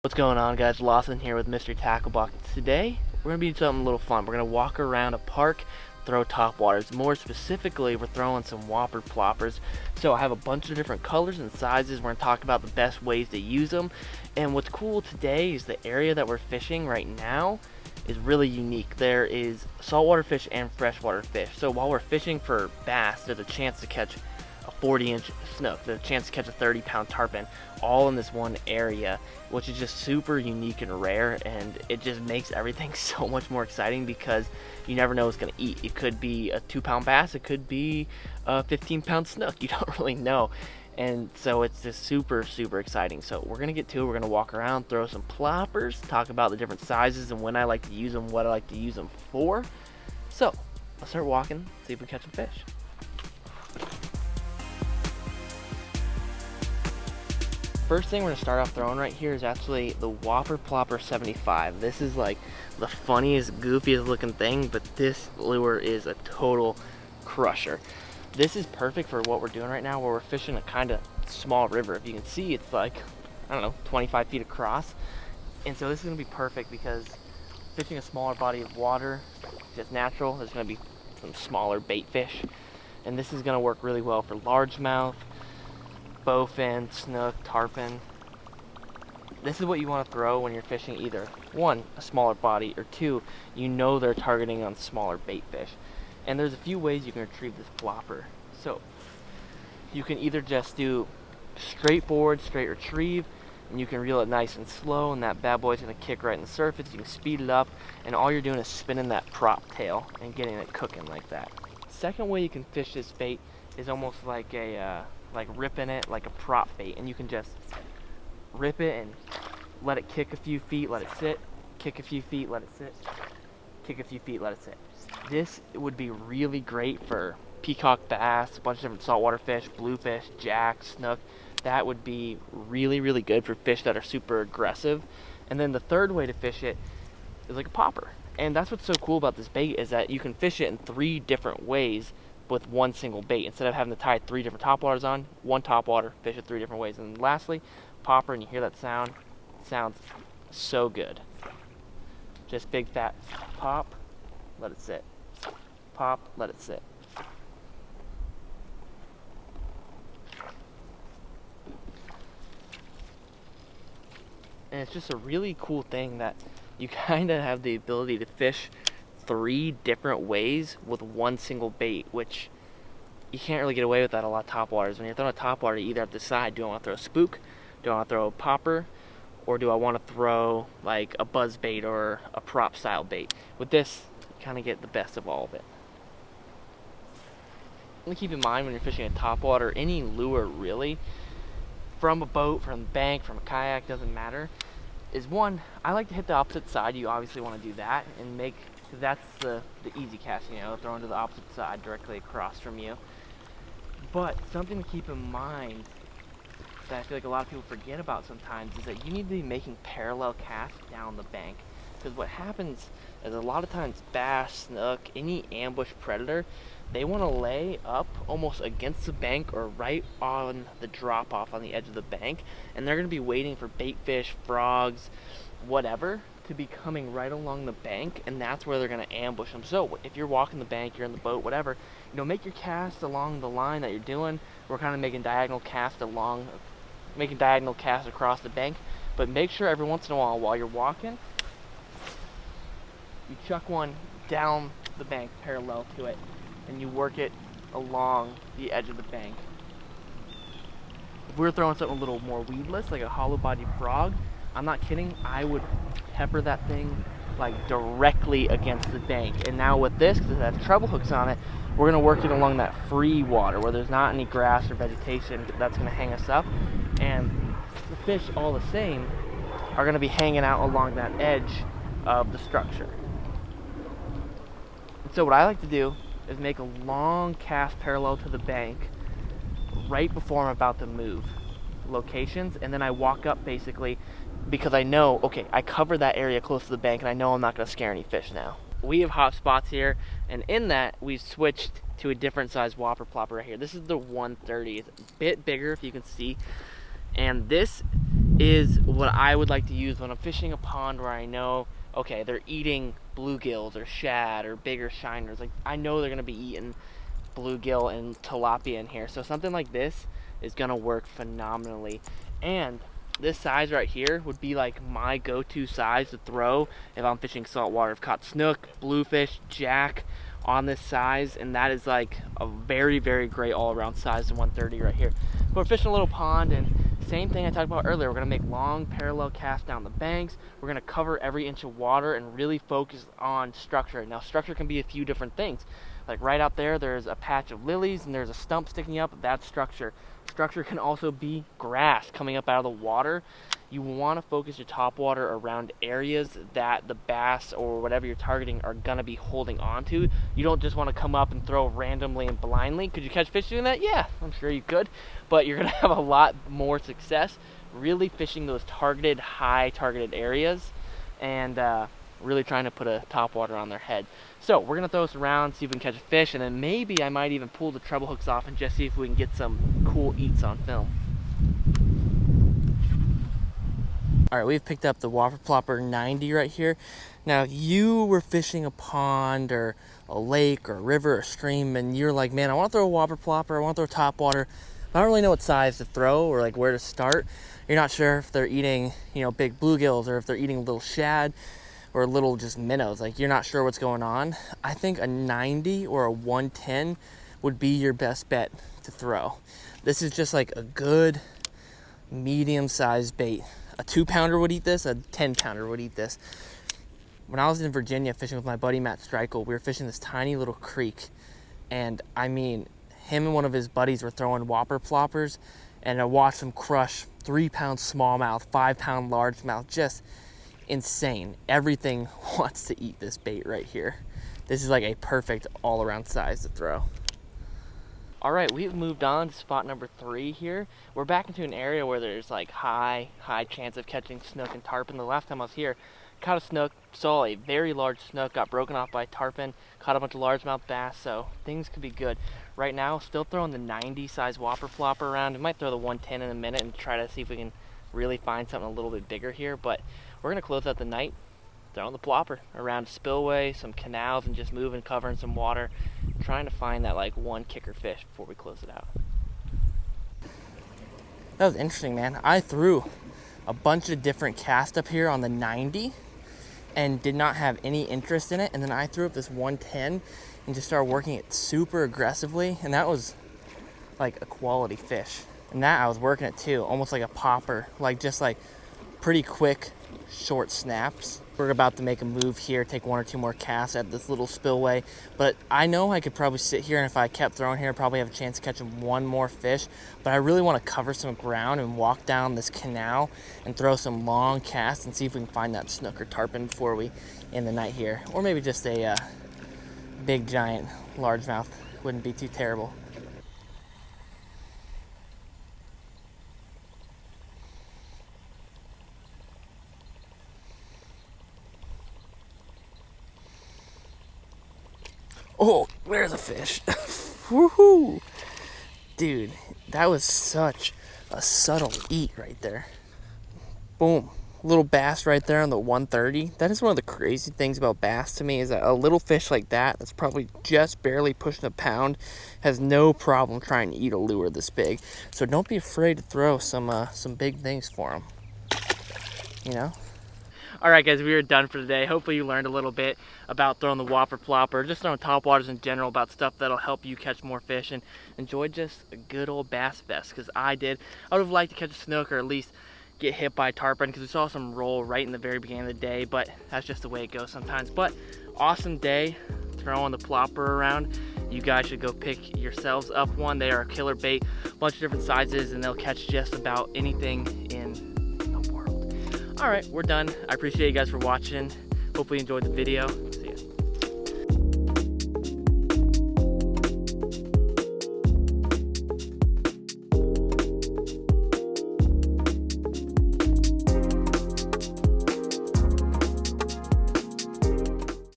What's going on, guys? Lawson here with Mystery Tackle Box. Today we're going to be doing something a little fun. We're going to walk around a park, throw topwaters. More specifically, we're throwing some Whopper Ploppers. So I have a bunch of different colors and sizes. We're going to talk about the best ways to use them. And what's cool today is the area that we're fishing right now is really unique. There is saltwater fish and freshwater fish. So while we're fishing for bass, there's a chance to catch a 40-inch snook, the chance to catch a 30-pound tarpon, all in this one area, which is just super unique and rare, and it just makes everything so much more exciting because you never know what's going to eat. It could be a 2-pound bass, it could be a 15-pound snook, you don't really know. And so it's just super exciting. So we're going to get to it. We're going to walk around, throw some ploppers, talk about the different sizes and when I like to use them, what I like to use them for. So let's start walking, see if we catch some fish. First thing we're going to start off throwing right here is actually the Whopper Plopper 75. This is like the funniest, goofiest looking thing, but this lure is a total crusher. This is perfect for what we're doing right now, where we're fishing a kind of small river. If you can see, it's like, I don't know, 25 feet across. And so this is going to be perfect because fishing a smaller body of water, just natural, there's going to be some smaller bait fish. And this is going to work really well for largemouth, bowfin, snook, tarpon. This is what you want to throw when you're fishing either, one, a smaller body, or two, you know they're targeting on smaller bait fish. And there's a few ways you can retrieve this plopper. So you can either just do straightforward, straight retrieve, and you can reel it nice and slow, and that bad boy's going to kick right in the surface. You can speed it up, and all you're doing is spinning that prop tail and getting it cooking like that. Second way you can fish this bait is almost like a like ripping it like a prop bait, and you can just rip it and let it kick a few feet, let it sit, kick a few feet, let it sit, kick a few feet, let it sit. This would be really great for peacock bass, a bunch of different saltwater fish, bluefish, jack, snook. That would be really good for fish that are super aggressive. And then the third way to fish it is like a popper. And that's what's so cool about this bait, is that you can fish it in 3 different ways with one single bait. Instead of having to tie 3 different topwaters on, one topwater, fish it 3 different ways. And lastly, popper, and you hear that sound, it sounds so good. Just big fat pop, let it sit. Pop, let it sit. And it's just a really cool thing that you kind of have the ability to fish 3 different ways with one single bait, which you can't really get away with that a lot of topwaters. When you're throwing a topwater, you either have to decide, do I want to throw a spook, do I want to throw a popper, or do I want to throw like a buzz bait or a prop style bait. With this, you kind of get the best of all of it. Something to keep in mind when you're fishing a topwater, any lure really, from a boat, from the bank, from a kayak, doesn't matter, is one, I like to hit the opposite side. You obviously want to do that and make, that's the easy cast, you know, throwing to the opposite side directly across from you. But something to keep in mind that I feel like a lot of people forget about sometimes is that you need to be making parallel casts down the bank. Because what happens is a lot of times bass, snook, any ambush predator, they want to lay up almost against the bank or right on the drop off on the edge of the bank, and they're going to be waiting for bait fish, frogs, whatever, to be coming right along the bank, and that's where they're going to ambush them. So if you're walking the bank, you're in the boat, whatever, you know, make your cast along the line that you're doing. We're kind of making diagonal casts across the bank, but make sure every once in a while you're walking, you chuck one down the bank parallel to it, and you work it along the edge of the bank. If we were throwing something a little more weedless, like a hollow-bodied frog, I'm not kidding, I would pepper that thing like directly against the bank. And now with this, because it has treble hooks on it, we're going to work it along that free water where there's not any grass or vegetation that's going to hang us up. And the fish, all the same, are going to be hanging out along that edge of the structure. So what I like to do is make a long cast parallel to the bank right before I'm about to move locations, and then I walk up basically because I know, okay, I cover that area close to the bank and I know I'm not going to scare any fish now. We have hot spots here, and in that we've switched to a different size Whopper Plopper right here. This is the 130. It's a bit bigger, if you can see, and this is what I would like to use when I'm fishing a pond where I know, okay, they're eating bluegills or shad or bigger shiners. Like, I know they're gonna be eating bluegill and tilapia in here. So something like this is gonna work phenomenally. And this size right here would be like my go-to size to throw if I'm fishing saltwater. I've caught snook, bluefish, jack on this size, and that is like a very, very great all-around size to 130 right here. But we're fishing a little pond, and same thing I talked about earlier. We're gonna make long parallel casts down the banks. We're gonna cover every inch of water and really focus on structure. Now, structure can be a few different things. Like right out there, there's a patch of lilies and there's a stump sticking up. That's structure. Structure can also be grass coming up out of the water. You want to focus your topwater around areas that the bass or whatever you're targeting are going to be holding on to. You don't just want to come up and throw randomly and blindly. Could you catch fish doing that? Yeah, I'm sure you could. But you're going to have a lot more success really fishing those targeted, high targeted areas and really trying to put a topwater on their head. So we're going to throw this around, see if we can catch a fish, and then maybe I might even pull the treble hooks off and just see if we can get some cool eats on film. All right, we've picked up the Whopper Plopper 90 right here. Now, you were fishing a pond or a lake or a river or stream, and you're like, man, I want to throw a Whopper Plopper, I want to throw topwater. I don't really know what size to throw or like where to start. You're not sure if they're eating, you know, big bluegills or if they're eating little shad or little just minnows. Like, you're not sure what's going on. I think a 90 or a 110 would be your best bet to throw. This is just like a good medium-sized bait. A 2-pounder would eat this, a 10-pounder would eat this. When I was in Virginia fishing with my buddy Matt Strikel, we were fishing this tiny little creek, and I mean, him and one of his buddies were throwing Whopper Ploppers, and I watched them crush 3-pound smallmouth, 5-pound largemouth, just insane. Everything wants to eat this bait right here. This is like a perfect all-around size to throw. All right, we've moved on to spot number 3 here. We're back into an area where there's like high chance of catching snook and tarpon. The last time I was here, caught a snook, saw a very large snook, got broken off by tarpon, caught a bunch of largemouth bass, so things could be good. Right now, still throwing the 90 size Whopper Plopper around. We might throw the 110 in a minute and try to see if we can really find something a little bit bigger here, but we're gonna close out the night throwing the plopper around spillway, some canals, and just moving, covering some water, trying to find that like one kicker fish before we close it out. That was interesting, man. I threw a bunch of different casts up here on the 90 and did not have any interest in it, and then I threw up this 110 and just started working it super aggressively, and that was like a quality fish. And that I was working it too, almost like a popper, like just like pretty quick short snaps. We're about to make a move here, take 1 or 2 more casts at this little spillway, but I know I could probably sit here, and if I kept throwing here, I'd probably have a chance of catching 1 more fish. But I really want to cover some ground and walk down this canal and throw some long casts and see if we can find that snook or tarpon before we end the night here, or maybe just a big giant largemouth wouldn't be too terrible. Oh, there's a fish. Woohoo! Dude, that was such a subtle eat right there. Boom. Little bass right there on the 130. That is one of the crazy things about bass to me, is that a little fish like that, that's probably just barely pushing a pound, has no problem trying to eat a lure this big. So don't be afraid to throw some big things for them. You know? Alright guys, we are done for today. Hopefully you learned a little bit about throwing the Whopper Plopper, just throwing topwaters in general, about stuff that'll help you catch more fish and enjoy just a good old bass fest, because I did. I would have liked to catch a snook or at least get hit by a tarpon, because we saw some roll right in the very beginning of the day, but that's just the way it goes sometimes. But awesome day throwing the plopper around. You guys should go pick yourselves up one. They are a killer bait, a bunch of different sizes, and they'll catch just about anything in the world. All right, we're done. I appreciate you guys for watching. Hopefully you enjoyed the video.